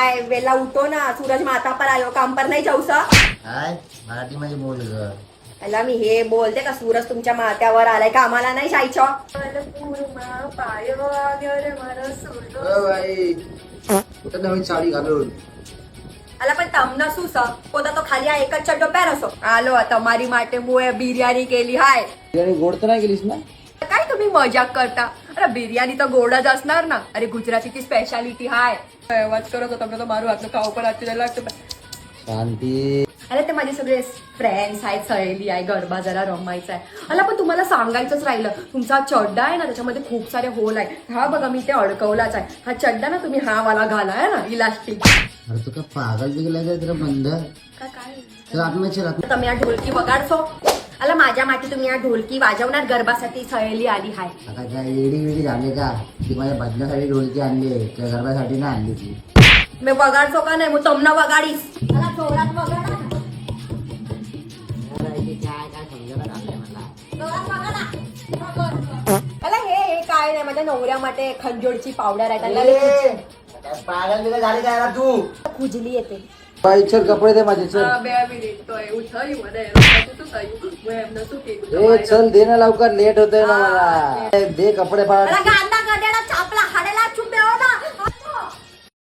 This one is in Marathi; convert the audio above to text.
काय वेला उठो ना, सूरज माता पर आयो, काम पर नाही जाऊसा. काय मराठी मध्ये बोल ग. अला मी हे बोलते का सूरज तुमच्या माथ्यावर आलाय, कामाला नाही जायचं. कुठं नवीन साडी घालून अला पण तमना सुसा पोता तो खाली आहे एकच चड्डो पॅर असो. आलो आता मारी माटे मुळे बिर्याणी केली हाय. बिर्याणी गोड तर नाही केलीस ना. काय तुम्ही मजाक करता. अरे बिर्याणी तर गोडच असणार ना. अरे गुजरातीची स्पेशालिटी हाय. आवाज करत होता मी तो मारू हातलं खाऊ पण आजच्या लागतं. शांती. अरे ते माझे सगळे फ्रेंड्स आहेत, सहेली आहे, गरबा जरा रमायचा आहे. अला पण तुम्हाला सांगायचंच राहिलं, तुमचा चड्डा आहे ना त्याच्यामध्ये खूप सारे होल आहे. हा बघा मी ते अडकवलाच आहे. हा चड्डा ना तुम्ही हा वाला घालाय ना इलास्टिक. अरे तू काय पागल बिगलाय का तेरा बंद. काय तर आत्म्याचे राहत. तुम्ही या ढोलकी वगाडसो. अला माझ्या माठी तुम्ही या ढोलकी वाजवणार, गरबासाठी सहेली आली हाय. आता काय एडी वेडी झाले का ती माझ्या बदल्यासाठी ढोलकी आणली त्या गरबासाठी नाही आणली ती. मी वगाडसो का नाही मग तमना वगाडीस. मला जोरात वगाडा. मला हे काय नाही, माझ्या नवऱ्या માટે खंजोडची पावडर आहे त्याला पागल बिगल झाली काय तू. खुजली येते. चल कपडे दे माझे चल. चल दे ना लवकर लेट होतोय ना मला. दे कपडे मला गांदा गड्याला